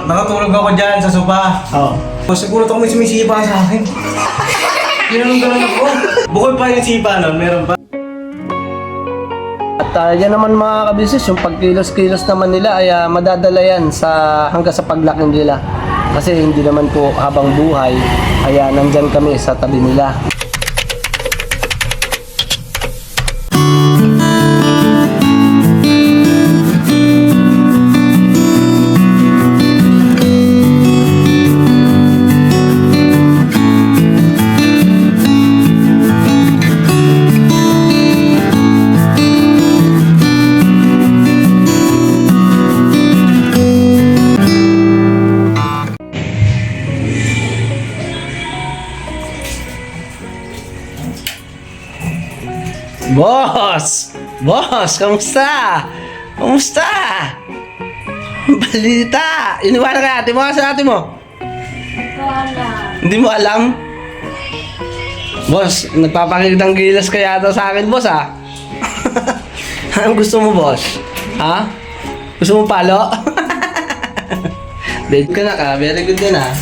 Nakatulog ako dyan sa sopa. Oo. Siguro ito may sumisipa sa akin. Ganun ako. Bukod pa yung sipa nun, meron pa. At yan naman mga kabisnes, yung pagkilos-kilos naman nila ay madadala yan hanggang sa paglaki nila. Kasi hindi naman po habang buhay, kaya nandyan kami sa tabi nila. Boss! Boss, kamusta? Kamusta? Balita! Iniwanan ka ate mo, sa ate mo? Hindi mo alam? Boss, nagpapakitang gilas kaya daw sa akin, boss, ha? Anong gusto mo, boss? Ha? Gusto mo palo? Bed ka na ka, very good din, ha?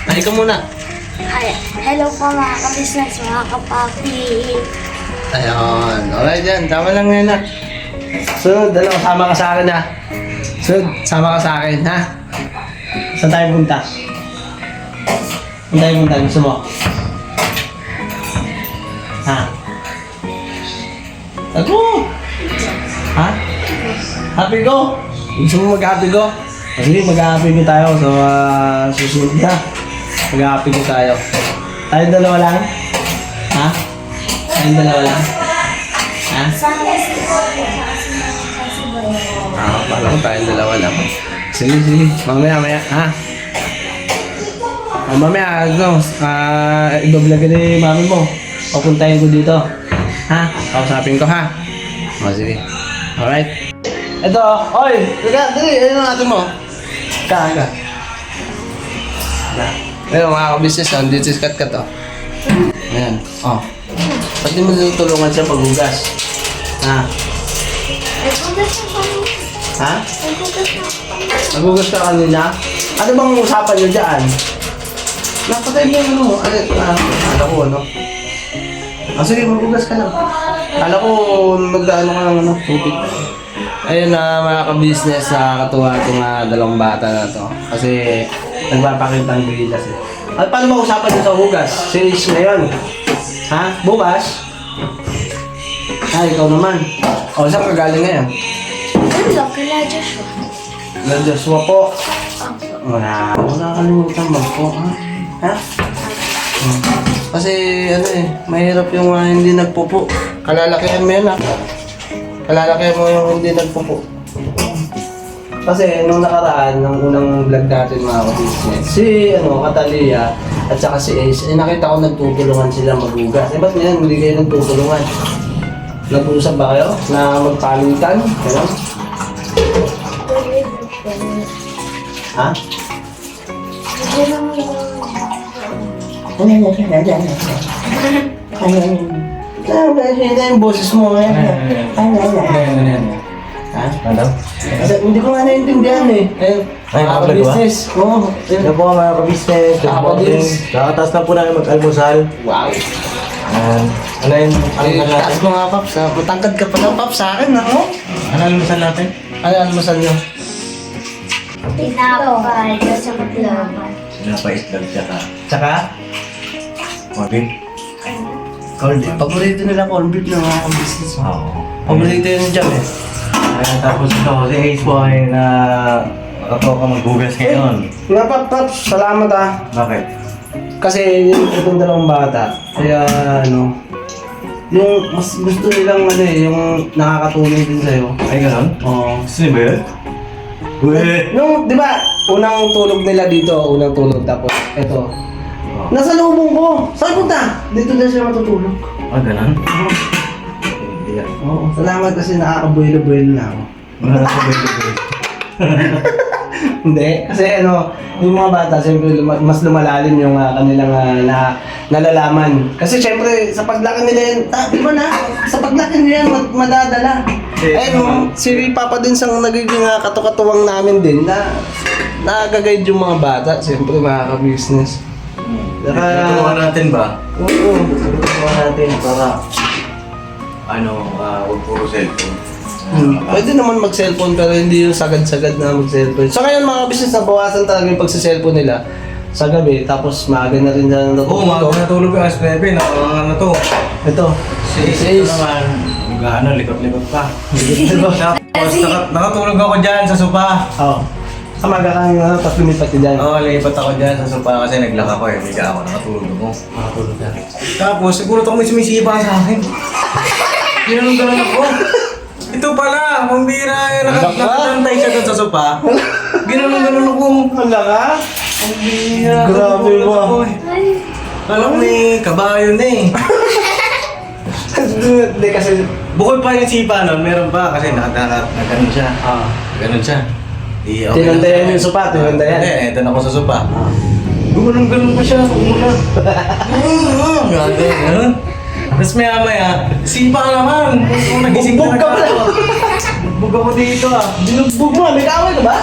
Ay ka muna. Ay, hello po mga kabisnes, mga kapapi. Ayun. Alright yan. Tama lang yan, ha. Sunod, sama ka sa akin, ha. Sunod, sama ka sa akin, ha. Saan tayo punta? Saan tayo punta? Gusto mo? Ha? Ako! Ha? Happy go! Gusto mo mag-happy go? Sige, mag-happy go tayo sa susunod na. Mag-happy go tayo. Tayo dalawa lang? Ha? Tayong dalawa lang? Ha? Pala ko tayong dalawa lang. Sige, sige. Mamaya, ha? Mamaya, ibablog ka ni mami mo. Papuntahin ko dito. Ha? Kausapin ko, ha? O, sige. Alright. Ito, oy! Dali, ano natin mo? Ka. Ayun, mga kabisnes, dito is cut to. Ayan, oh. Pati mo tulungan siya paghugas. Ha? Ha? Naghugas ka kanina? Ano bang usapan nyo dyan? Napatay mo yung ano mo. Kala ko ano? Sige, maghugas ka lang. Kala ko magdaano ka ng tubig. Ayun na mga kabisnes, katuwa itong dalawang bata na to. Kasi nagpapakita ang gilas eh. At paano ba usapan nyo sa hugas? Since ngayon? Ha? Bukas? Ikaw naman. O, saan ka galing ngayon? Hello, kila Joshua. Kila Joshua po. Wala kalimutan mo po, ha? Kasi, mahirap yung hindi nagpupo. Kalalakihan mo yan, ha? Kalalakihan mo yung hindi nagpupo. Kasi, nung nakaraan, nung unang vlog natin mga kabisnes, si, Catalia, at saka si Ace, nakita ko nagtutulungan sila maghugas. Ba't ngayon hindi kayo nagtutulungan? Nag-uusap ba kayo na magpalitan? Gano'n? Ha? Hindi yung boses mo ngayon. Ha? Ano? Kasi hindi ko nga naiintindihan eh. Mga business. Oo. Ano po mga kabisnes? Good morning. Kakataas na po namin mag-almusal. Wow. Ano yung almusal natin? Taas mo nga, Paps. Matangkad ka pala, Paps, sa akin, ako. Ano almusal natin? Ano almusal nyo? Tinapay, kasi maglaban. Pinapa-itlog tsaka. Tsaka? Mabing? Corned beef. Paborito nila corned beef ng mga business. Oo. Paborito yun dyan eh. Tapos ito, si Ace po ay ako ka maghugas ngayon. Paps, salamat ah. Bakit? Kasi itong dalawang bata, kaya yung mas gusto nilang yung nakakatulong din sa'yo. Ay gano'n? Oo. Gusto niyo ba yun? Uwe! Nung, di ba, unang tulog nila dito, unang tulog, tapos eto. Nasa lubong ko. Saan punta? Dito na siya matutulog. Ah, gano'n? Hindi yan. Oo. Salamat kasi nakakabuelo-buelo na ako. Wala na sa bebe. Hindi, kasi yung mga bata, siyempre mas lumalalim yung kanilang nalalaman. Kasi siyempre, sa paglaki nila yan, di ba na? Sa paglaki nila yan, madadala. Si Papa din sang nagiging katukatuwang namin din na nag-guide yung mga bata, siyempre mga ka-business. Natulungan natin ba? Oo. Natulungan natin para huwag puro cellphone. Pwede naman mag-cellphone pero hindi yung sagad-sagad na mag-cellphone. So ngayon mga business, nabawasan talaga yung pagsa-cellphone nila sa gabi, tapos maaga na rin na natutulog. Oo, maaga natulog yung alas 9, ano to? Ito. Ito naman, likot-likot pa. Tapos nakatulog ako dyan sa sopa. Oo. Kamaga kang tapos lumipat ka dyan. Oo, lipat ako dyan sa sopa kasi naglaka ko higa ako, nakatulog ako. Makatulog ka. Tapos siguro ako may sumisipa sa akin. Ginanong-ganon ako. Ito pala, pambira, nakatantay siya doon sa sopa. Ginanong-ganon ako. Wala ka? Pambira. Grabe mo. Alam ko may kabayo na eh. Hindi kasi... Bukod pa yung sipa nun, meron pa kasi nagganon siya. Ganon siya. Tinandayan yung sopa, tinandayan. Hindi, ito na ako sa sopa. Gumanong-ganon pa siya, umulan. Ganon. Tapos maya-maya, sipa ka naman. Kung nagising Bugbog ka pala. Bugbog ako dito ah. Binugbog mo, may kaaway ka ba?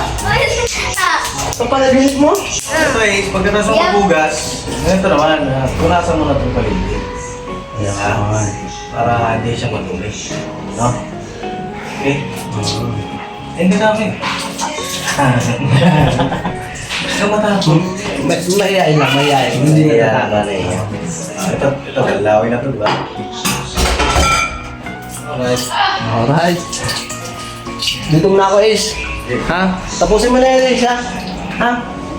Sa panaginip mo? Ito eh, pagkatapos ng pagbugas, ganito naman, punasan mo na itong paligid. Ayan. Para hindi siya madumi. No? Okay? Hindi namin. Ito matapon. Mayayain lang, mayayain. Hindi na nakakari. Ito, galawin na ito, diba? Alright. Alright. Dito muna ako, Ace. Ha? Tapusin mo na yan, Ace, ha? Ha?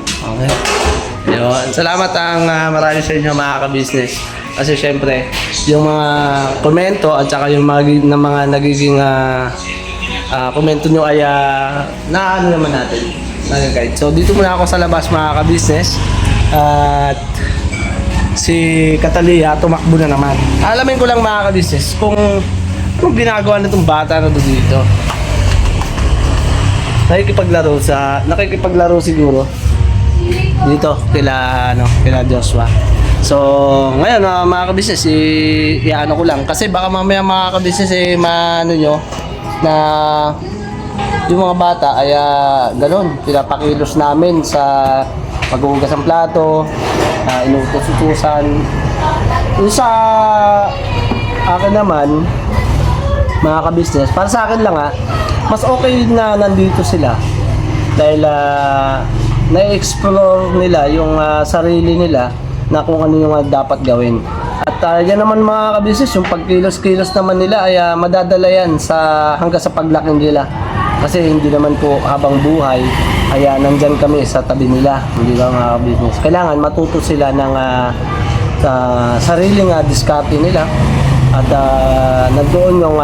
Okay. Ayun. Salamat ang marami sa inyo mga ka-business. Kasi syempre, yung mga komento at saka yung mga nagiging komento nyo ay na ano naman natin, nag-guide. So dito muna ako sa labas mga ka-business. At si Catalia tumakbo na naman. Alamin ko lang mga ka-business kung anong ginagawa nitong bata na dito. Nakikipaglaro siguro dito kila Joshua. So, ngayon mga ka-business, i-ano ko lang kasi baka mamaya mga ka-business maano nyo na yung mga bata ay ganun, pinapakilos namin sa paghuhugas ng plato, inutos-utusan. Yung sa akin naman, mga ka-business, para sa akin lang mas okay na nandito sila dahil na-explore nila yung sarili nila na kung ano yung dapat gawin. At yan naman mga ka-business, yung pagkilos-kilos naman nila ay madadala yan hanggang sa paglaki nila. Kasi hindi naman po habang buhay ay nandyan kami sa tabi nila. Hindi ba mga ka-business? Kailangan matuto sila ng sariling diskarte nila. At nandoon yung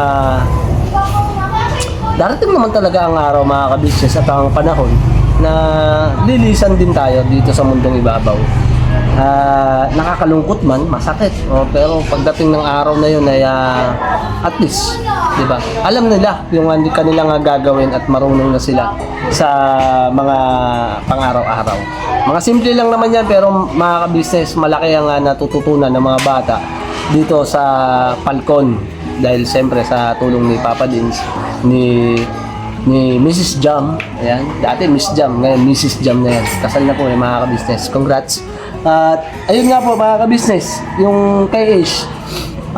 darating naman talaga ang araw mga ka-business at ang panahon na lilisan din tayo dito sa mundong ibabaw. Nakakalungkot man, masakit. Pero pagdating ng araw na yun ay at least, di ba? Alam nila yung kanilang gagawin at marunong na sila sa mga pang-araw-araw. Mga simple lang naman yan pero mga ka-business, malaki ang natututunan ng mga bata dito sa Falcon. Dahil siyempre sa tulong ni Papa Dins, ni Mrs. Jam. Ayan, dati Miss Jam, ngayon Mrs. Jam na yan. Kasal na po mga ka-business. Congrats. At ayun nga po mga ka-business, yung kay Ace,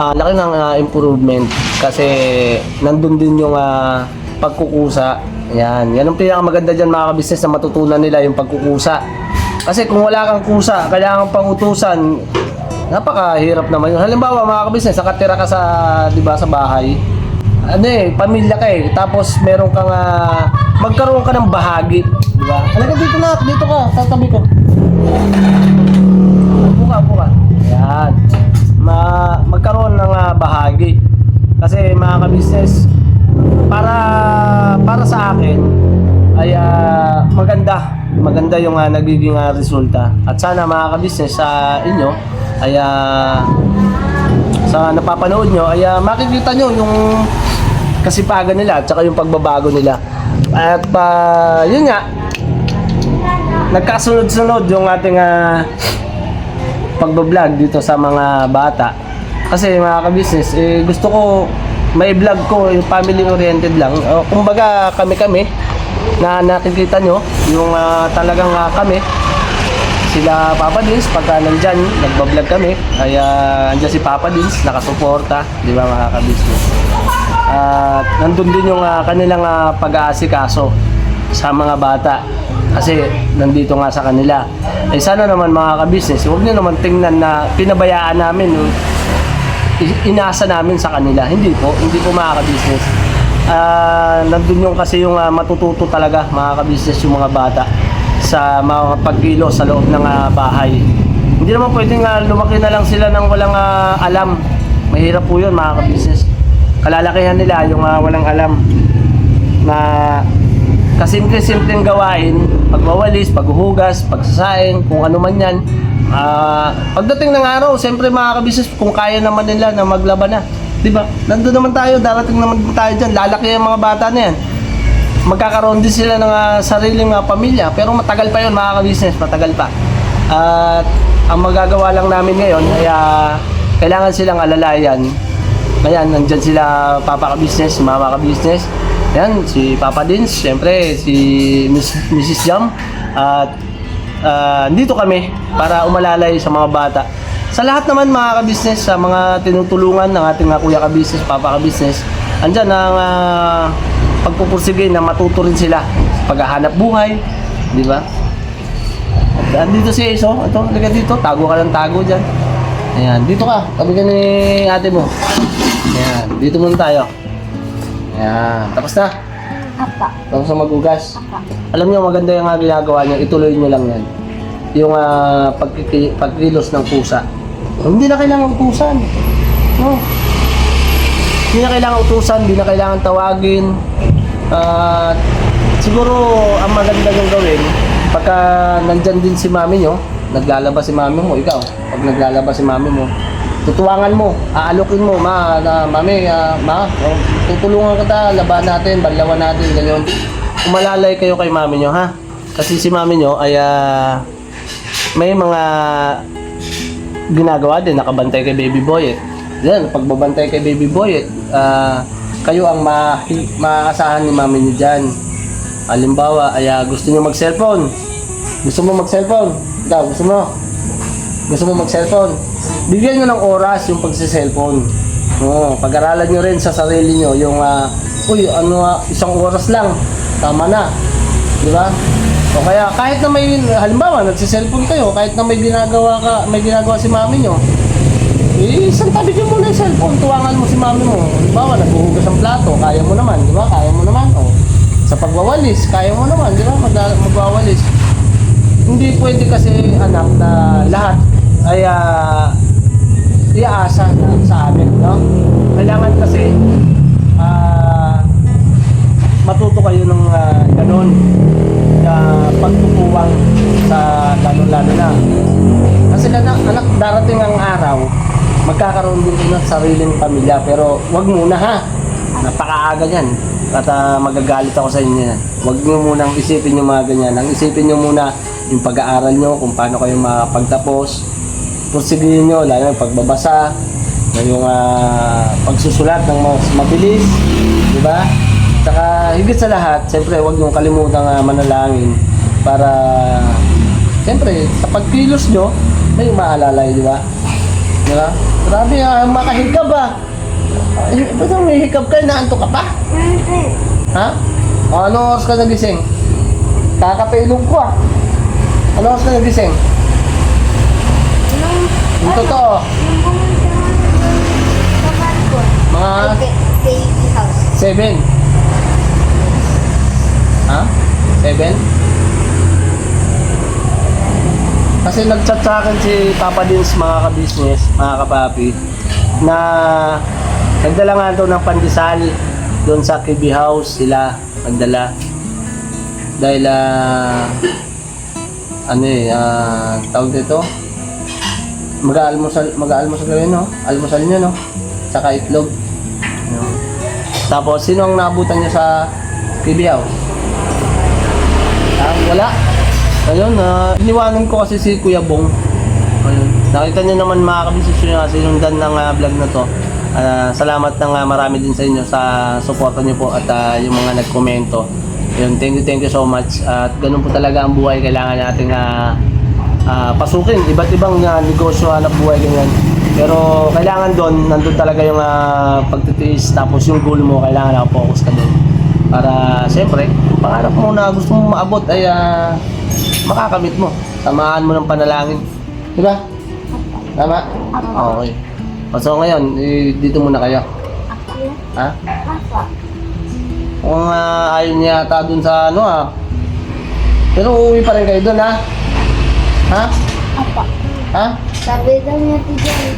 laki ng improvement kasi nandun din yung pagkukusa. Yan ang pinakamaganda dyan mga ka-business na matutunan nila yung pagkukusa. Kasi kung wala kang kusa, kailangan pang utusan, napakahirap naman yun. Halimbawa mga ka-business, nakatira ka sa, di ba, sa bahay, pamilya ka tapos meron kang magkaroon ka ng bahagi, di ba? Halika dito ka, tatabi ko. Buka. Yan. Magkaroon ng bahagi. Kasi mga ka-business, para sa akin ay maganda yung nagiging resulta. At sana mga ka-business sa inyo ay sa napapanood nyo ay makikita nyo yung kasipagan nila at saka yung pagbabago nila. At yun nga, nagkasunod-sunod yung ating pagbablog dito sa mga bata. Kasi mga ka-business, gusto ko may vlog ko, yung family oriented lang. Kumbaga kami-kami na nakikita nyo, yung talagang kami, sila Papa Dins, pagka nandyan, nagbablog kami, ay andyan si Papa Dins, nakasuporta, di ba mga ka-business? At nandun din yung kanilang pag-aasikaso sa mga bata. Kasi nandito nga sa kanila. Sana naman mga ka-business, huwag nyo naman tingnan na pinabayaan namin, inasa namin sa kanila. Hindi po mga ka-business. Nandun yung kasi yung matututo talaga mga ka-business yung mga bata sa mga pagkilo sa loob ng bahay. Hindi naman pwedeng lumaki na lang sila ng walang alam. Mahirap po yun mga ka-business. Kalalakihan nila yung walang alam na kasimple-simpleng gawain, pagwawalis, paghuhugas, pagsasaing, kung ano man yan. Pagdating ng araw, siyempre mga ka-business, kung kaya naman nila na maglaba na, di ba? Nandun naman tayo, darating naman tayo dyan, lalaki ang mga bata na yan. Magkakaroon din sila ng sariling pamilya, pero matagal pa yun mga ka-business, matagal pa. At ang magagawa lang namin ngayon ay kailangan silang alalayan. Ayan, nandyan sila Papa ka-business, Mama ka-business. Yan, si Papa Dins, siyempre si Mrs. Jam. At dito kami para umalalay sa mga bata. Sa lahat naman mga ka-business, sa mga tinutulungan ng ating kuya ka-business, Papa ka-business, andyan ang pagpupursige na matuto rin sila sa paghahanap buhay, di ba? At dito si Ace, ito, halika dito, tago ka ng tago dyan. Ayan, dito ka, tabi ka ni ate mo. Ayan, dito muna tayo. Ayan, tapos na? Apa. Tapos na magugas? Apa. Alam niyo, maganda yung ginagawa niyo, ituloy niyo lang yan. Yung pagkilos ng pusa. Hindi na kailangan utusan. No. Hindi na kailangan utusan, hindi na kailangan tawagin. Siguro, ang maganda yung gawin, pagka nandyan din si mami nyo, naglalaba si mami mo, ikaw, pag naglalaba si mami mo, tutuwangan mo, aalukin mo, mami, tutulungan kita, laban natin, banlawan natin, ganyan. Umalalay kayo kay mami nyo, ha? Kasi si mami nyo ay may mga ginagawa din, nakabantay kay baby boy. Yan, pagbabantay kay baby boy, kayo ang maasahan ni mami nyo dyan. Halimbawa, ay gusto nyo mag-cellphone. Gusto mo mag-cellphone? Ikaw, gusto mo? Gusto mo mag-cellphone? Bigyan nyo ng oras yung pagsi-cellphone. Pag-aralan nyo rin sa sarili nyo yung, isang oras lang, tama na. Di ba? O kaya, kahit na may, halimbawa, nagsi-cellphone kayo, kahit na may ginagawa si mami nyo, isang tabi nyo muna yung cellphone, tuwangan mo si mami mo. Halimbawa, naghuhugas ang plato, kaya mo naman, di ba? Kaya mo naman, sa pagwawalis, kaya mo naman, di ba? Magwawalis. Hindi pwede kasi, anak, na lahat ay iaasa na sa amin, no? Kailangan kasi matuto kayo ng ganun pagtutuwang sa lalo-lalo na. Kasi anak, darating ang araw, magkakaroon din ng sariling pamilya, pero wag muna ha, napakaaga yan at magagalit ako sa inyo. Wag nyo munang isipin yung mga ganyan. Ang isipin nyo muna yung pag-aaral nyo, kung paano kayo makapagtapos. Pursigihin nyo, lalo yung pagbabasa, yung pagsusulat ng mas mabilis, di ba? Saka higit sa lahat, siyempre huwag nyo kalimutang manalangin para siyempre sa pagkilos nyo, may maalalay, di ba? Di ba? Grabe, makahikab ba't may hikab ka? Naantok ka pa? Ha? Anong oras ka nagising? Kakapailog ko Anong oras ka nagising? Yung totoo. Mga 7. Ha? 7? Kasi nag-chat sa akin si Papa Dins, mga ka-business, mga kapapi, na nagdala nga daw ng pandesal doon sa KB House. Sila nagdala dahil tawag dito, mag-aalmusal kayo, no? Almusal nyo, no? Saka itlog. Tapos, sino ang naabutan nyo sa KB House? Wala. Ayun, iniwanan ko kasi si Kuya Bong. Ayun. Nakita niyo naman mga kabisnes yung sinundan ng vlog na to. Salamat ng marami din sa inyo sa suporta niyo po at yung mga nagkomento. Ayun, thank you so much. At ganun po talaga ang buhay. Kailangan nating pasukin. Iba't ibang negosyo, hanap buhay, ganyan. Pero kailangan nandun talaga yung pagtitiis. Tapos yung goal mo, kailangan focus ka doon. Para siyempre, pangarap mo na gusto mo maabot ay makakamit mo. Samahan mo ng panalangin. Diba? Tama? Okay. So ngayon, dito muna kayo. Ha? Kung ayaw niya yata dun sa Pero uuwi pa rin kayo dun, ha? Ha? Apa. Ha? Sabi daw niya tiyan,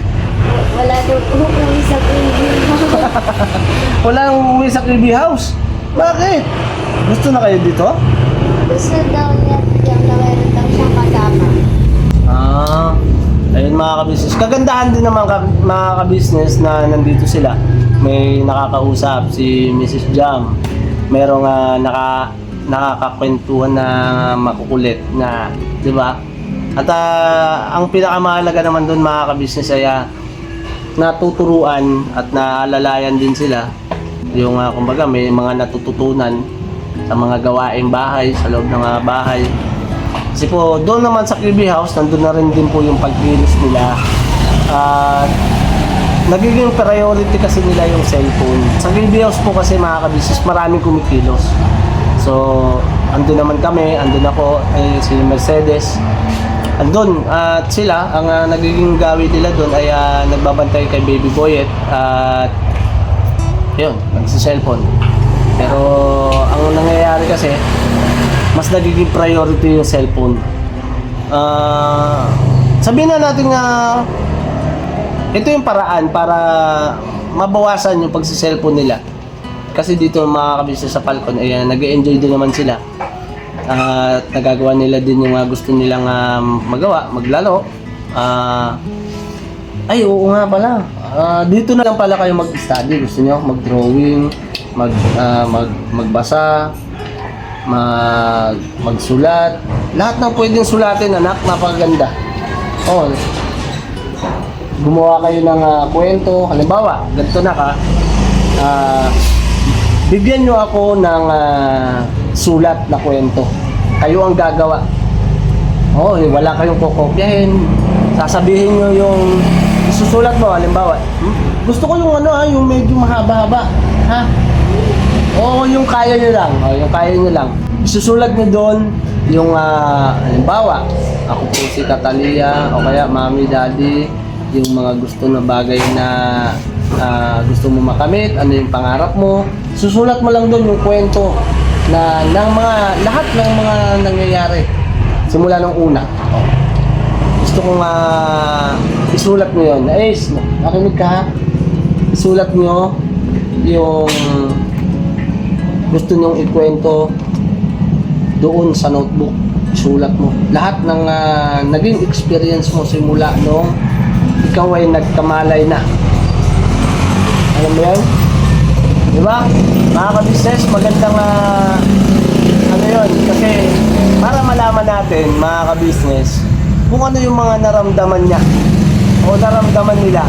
wala daw uuwi sa baby. Walang uuwi sa KB House. Bakit? Gusto na kayo dito? Gusto daw niya tiyan na meron daw siyang kasama. Ayun mga kabisnes. Kagandahan din naman mga kabisnes na nandito sila. May nakakausap si Mrs. Jam. Merong nakakakwentuhan na makukulit na, di ba? At ang pinakamahalaga naman doon mga kabisnes ay natuturuan at naalalayan din sila. Yung kumbaga may mga natututunan sa mga gawaing bahay, sa loob ng bahay. Kasi po doon naman sa KB House, nandun na rin din po yung pagkilos nila. Nagiging priority kasi nila yung cellphone. Sa KB House po kasi mga kabisnes, maraming kumikilos. So, andun naman kami, andun ako, si Mercedes. Andun, at sila, ang nagiging gawi nila doon ay nagbabantay kay Baby Boyet at yun, nagsi-cellphone. Pero ang nangyayari kasi, mas nagiging priority yung cellphone. Sabihin na natin ito yung paraan para mabawasan yung pagsi-cellphone nila. Kasi dito mga kabisnes sa Falcon, nag-enjoy din naman sila. At nagagawa nila din yung gusto nilang magawa, maglaro. Ay, oo nga pala. Dito na lang pala kayo mag-study. Gusto nyo mag-drawing, magbasa, magsulat. Lahat ng pwedeng sulatin, anak, napakaganda. Gumawa kayo ng kwento. Halimbawa, ganito na ka. Bigyan nyo ako ng sulat na kwento. Kayo ang gagawa. Wala kayong kokopyahin. Sasabihin nyo yung isusulat mo. Halimbawa, gusto ko yung yung medyo mahaba-haba. Ha? Yung kaya nyo lang. Yung kaya nyo lang. Isusulat nyo doon yung halimbawa, ako po si Catalia o kaya Mami, Daddy, yung mga gusto na bagay na gusto mo makamit, ano yung pangarap mo. Susulat mo lang doon yung kwento na ng lahat ng mga nangyayari simula nung una. Gusto kong isulat mo yun. Nakinig ka ha? Isulat nyo yung gusto nyong ikwento doon sa notebook. Isulat mo lahat ng naging experience mo simula nung ikaw ay nagkamalay na. Alam mo yan? Diba? Mga kabisnes, magandang yun. Kasi para malaman natin, mga kabisnes, kung ano yung mga naramdaman niya o naramdaman nila.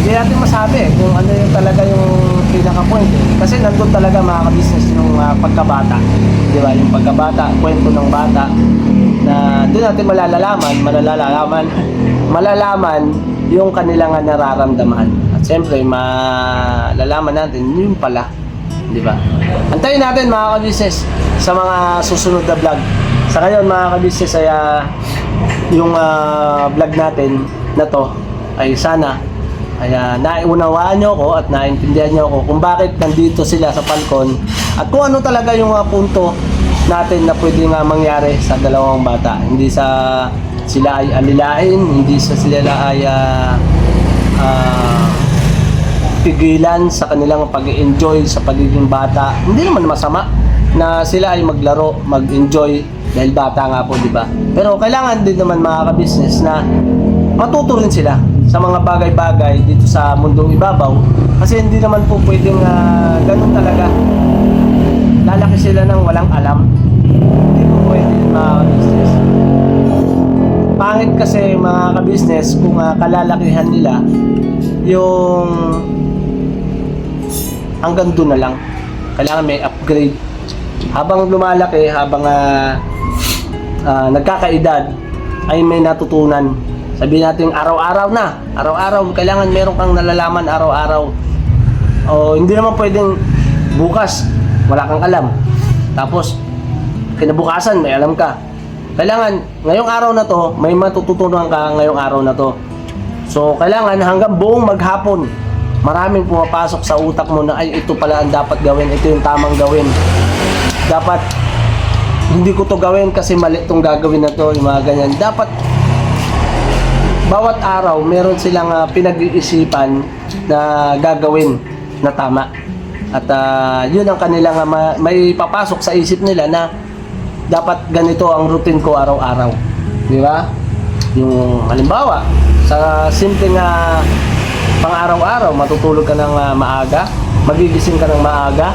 Hindi natin masabi kung ano yung talaga yung pinaka-point. Kasi nandun talaga mga kabisnes yung pagkabata. Diba? Yung pagkabata, kwento ng bata na doon natin malalaman yung kanilang nararamdaman. At siyempre, malalaman natin yun pala. Di ba? Antayin natin mga kabisnes sa mga susunod na vlog. Sa ngayon mga kabisnes ay yung vlog natin na to ay sana ay naiunawaan nyo ko at naintindihan nyo ko kung bakit nandito sila sa Falcon at kung ano talaga yung punto natin na pwede nga mangyari sa dalawang bata. Hindi sila ay alilain, hindi sila ay pigilan sa kanilang pag-enjoy sa pagiging bata. Hindi naman masama na sila ay maglaro, mag-enjoy dahil bata nga po, di ba? Pero kailangan din naman mga ka-business na matuto rin sila sa mga bagay-bagay dito sa mundong ibabaw kasi hindi naman po pwedeng ganun talaga. Lalaki sila ng walang alam. Hindi mga ka-business, kung kalalakihan nila, yung hanggang doon na lang. Kailangan may upgrade. Habang lumalaki, habang nagkakaedad, ay may natutunan. Sabihin natin araw-araw na. Araw-araw, kailangan meron kang nalalaman araw-araw. O hindi naman pwedeng bukas, wala kang alam. Tapos, kinabukasan, may alam ka. Kailangan, ngayong araw na to, may matututunan ka ngayong araw na to. So, kailangan hanggang buong maghapon, maraming pumapasok sa utak mo na, ay, ito pala ang dapat gawin, ito yung tamang gawin. Dapat, hindi ko to gawin kasi mali itong gagawin na to, yung mga ganyan. Dapat, bawat araw, meron silang pinag-iisipan na gagawin na tama. At yun ang kanilang may papasok sa isip nila na dapat ganito ang routine ko araw-araw. Di ba? Yung halimbawa, sa simpleng pang-araw-araw, matutulog ka ng maaga, magigising ka ng maaga,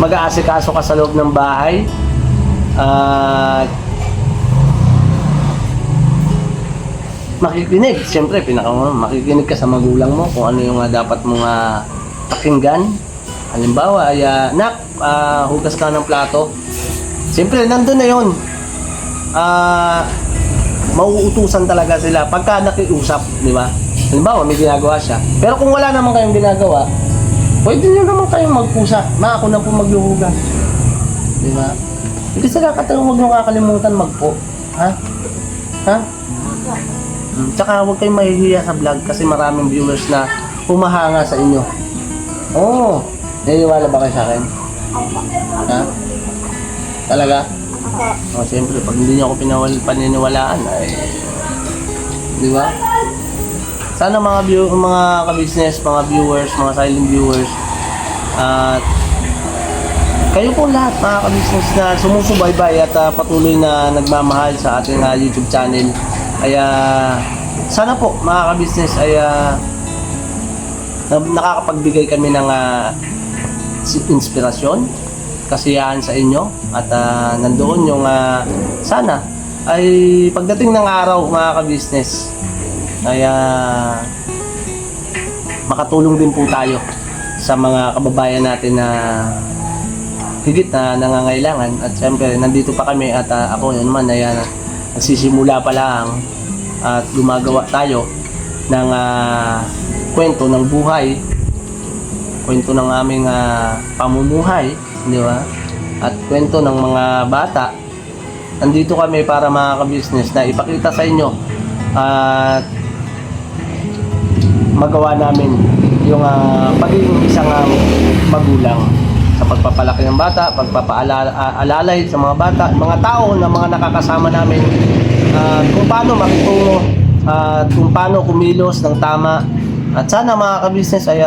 mag-aasikaso ka sa loob ng bahay, makikinig. Siyempre, makikinig ka sa magulang mo kung ano yung dapat mong pakinggan. Halimbawa, ay, nak, hugas ka ng plato. Siyempre, nandun na yun. Mauutusan talaga sila pagka nakiusap, di ba? Halimbawa, may ginagawa siya. Pero kung wala naman kayong ginagawa, pwede nyo naman kayong magpusa. Ako na po magluhugas. Di ba? Hindi sa kakataon, huwag nyo kakalimutan magpo. Ha? Ha? Tsaka huwag kayong mahihiya sa vlog kasi maraming viewers na humahanga sa inyo. Oo. Naniniwala ba kayo sa akin? Ha? Talaga? O, siyempre, pag hindi niyo ako paniniwalaan, ay... Di ba? Sana mga ka-business, mga viewers, mga silent viewers, at kayo po lahat, mga ka-business na sumusubaybay at patuloy na nagmamahal sa ating YouTube channel. Kaya sana po mga ka-business ay nakakapagbigay kami ng inspirasyon, kasiyahan sa inyo at nandoon yung sana ay pagdating ng araw mga ka-business ay makatulong din po tayo sa mga kababayan natin na higit na nangangailangan. At siyempre nandito pa kami at ako naman ay nagsisimula pa lang at gumagawa tayo ng kwento ng buhay, kwento ng aming pamumuhay, di ba? At kwento ng mga bata. Nandito kami para mga ka-business na ipakita sa inyo at magawa namin yung pagiging isang magulang sa pagpapalaki ng bata, pagpapaalalay sa mga bata, mga tao na mga nakakasama namin, kung paano makitungo at kung paano kumilos ng tama. At sana mga ka-business ay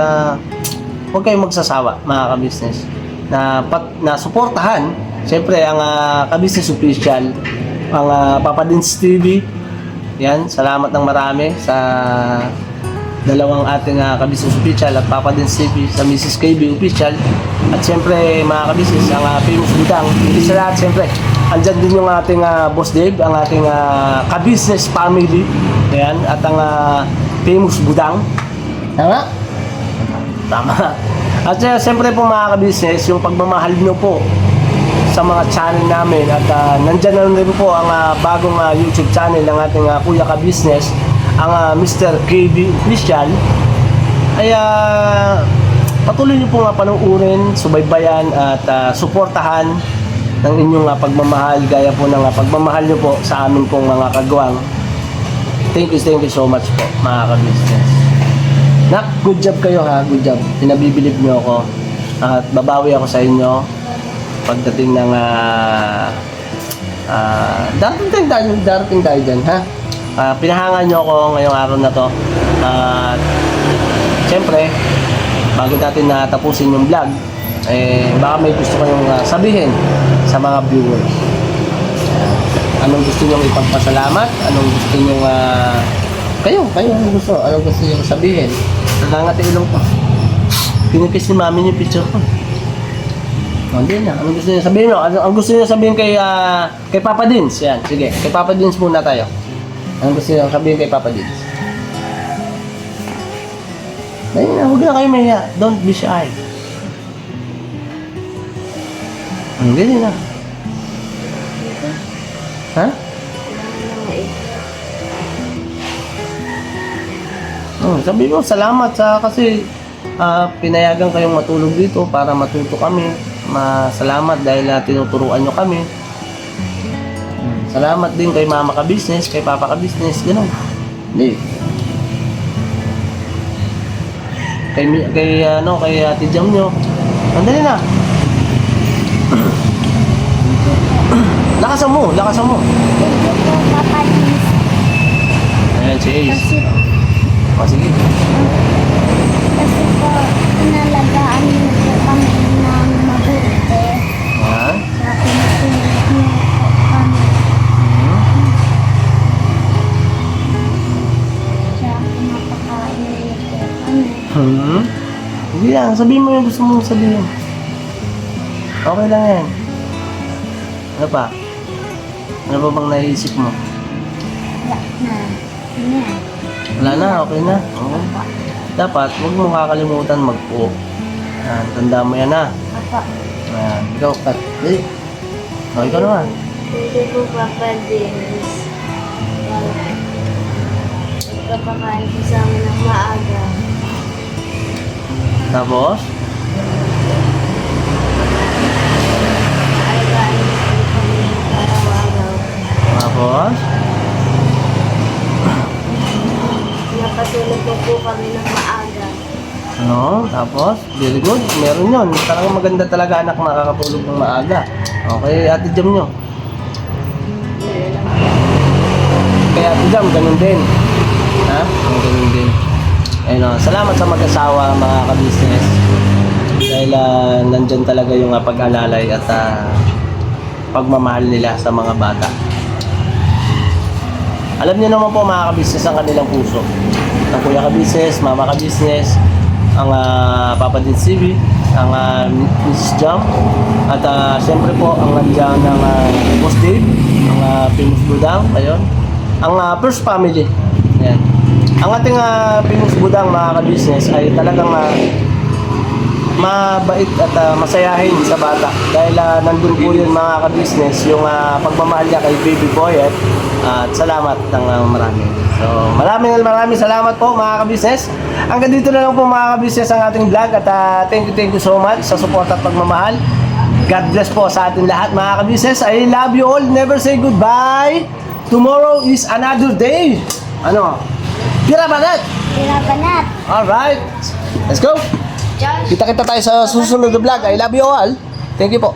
huwag kayong magsasawa mga ka-business na suportahan siyempre ang ka-business official, ang Papa Dins TV. Yan, salamat ng marami sa dalawang ating ka-business official at Papa Dins TV, sa Mrs. KB official. At siyempre mga ka-business, ang famous budang. Hindi sa lahat siyempre, andyan din yung ating Boss Dave, ang ating ka-business family. Yan, at ang famous budang. Tama? Tama. At siyempre po mga ka-business, yung pagmamahal nyo po sa mga channel namin at nandyan na rin po ang bagong YouTube channel ng ating Kuya Ka-Business, ang Mr. KB Official. Ay patuloy nyo po panuurin, subaybayan at suportahan ng inyong pagmamahal gaya po ng pagmamahal nyo po sa amin pong mga kagawang. Thank you so much po mga ka-business. Nak, good job kayo ha, good job. Pinabibilib nyo ako at babawi ako sa inyo pagdating ng darating tayo dyan ha. Pinahangan nyo ako ngayong araw na to at siyempre bago natin tapusin yung vlog, baka may gusto kayong sabihin sa mga viewers. Anong gusto nyo ipagpasalamat? Anong gusto nyo kayo anong gusto nyo sabihin? Nangangati ilong ko. Pinipis ni mami yung picture ko. Hindi na. Anong gusto niya sabihin mo? Ang gusto niya sabihin kay Papa Dins? Yan, sige. Kay Papa Dins muna tayo. Ano gusto niyo sabihin kay Papa Dins? Dahil na, huwag na kayo mahiya. Don't be shy. Dali na. Ha? Sabi mo, salamat kasi pinayagan kayong matulog dito para matuto kami. Salamat dahil tinuturuan nyo kami. Salamat din kay Mama ka business, kay Papa ka business, gano'n. Hindi. Kay Ate Jam nyo. Andali na. Lakasan mo. Thank you po, Papa Dins. Ayan, si Ace. Sige. Kasi po, inalagaan niyo po kami ng mabuti. Ha? Sa pinutulog niyo po kami. Sa pinapakain niyo po kami. Hindi lang, sabihin mo yung gusto mong sabihin. Okay lang yan. Ano pa? Ano pa bang naisip mo? Wala na. Yan. Wala na, okay na. Oo. Dapat, huwag mo kakalimutan mag-po. Tanda mo yan ha. Papa. Ikaw, Kat. Ikaw naman. Thank you po, Papa Dins. Pagkapakain po sa amin ng maaga. Tapos? Alagaan niyo po kami araw-araw. Tapos? Napatulog po kami ng maaga. Ano? Tapos? Very good. Meron yun. Talagang maganda talaga anak nakakatulog ng maaga. Okay, Ate Jam nyo. Kaya Ate Jam, ganun din. Ha? Ganun din. Ayun, salamat sa mag-asawa, mga ka-business. Dahil nandyan talaga yung pag-alalay at pagmamahal nila sa mga bata. Alam niyo naman po mga ka-business ang kanilang puso. Ang kuya ka-business, mama ka-business, ang Papa Dins TV, ang Mrs. Jam, at siyempre po ang nandiyan ng Boss Dave, ang Famous Budang, ayun. Ang First Family. Ayan. Ang ating Famous Budang mga ka-business ay talagang mabait at masayahin sa bata. Dahil nandun po yun mga ka-business, yung pagmamahal niya kay baby boy at salamat ng marami. So maraming salamat po mga ka-business. Hanggang dito na lang po mga ka-business ang ating vlog at thank you so much sa support at pagmamahal. God bless po sa ating lahat mga ka-business. I love you all. Never say goodbye. Tomorrow is another day. Ano? Tira banat! Tira banat! Alright. Let's go! Josh! Kita tayo sa susunod na vlog. I love you all. Thank you po.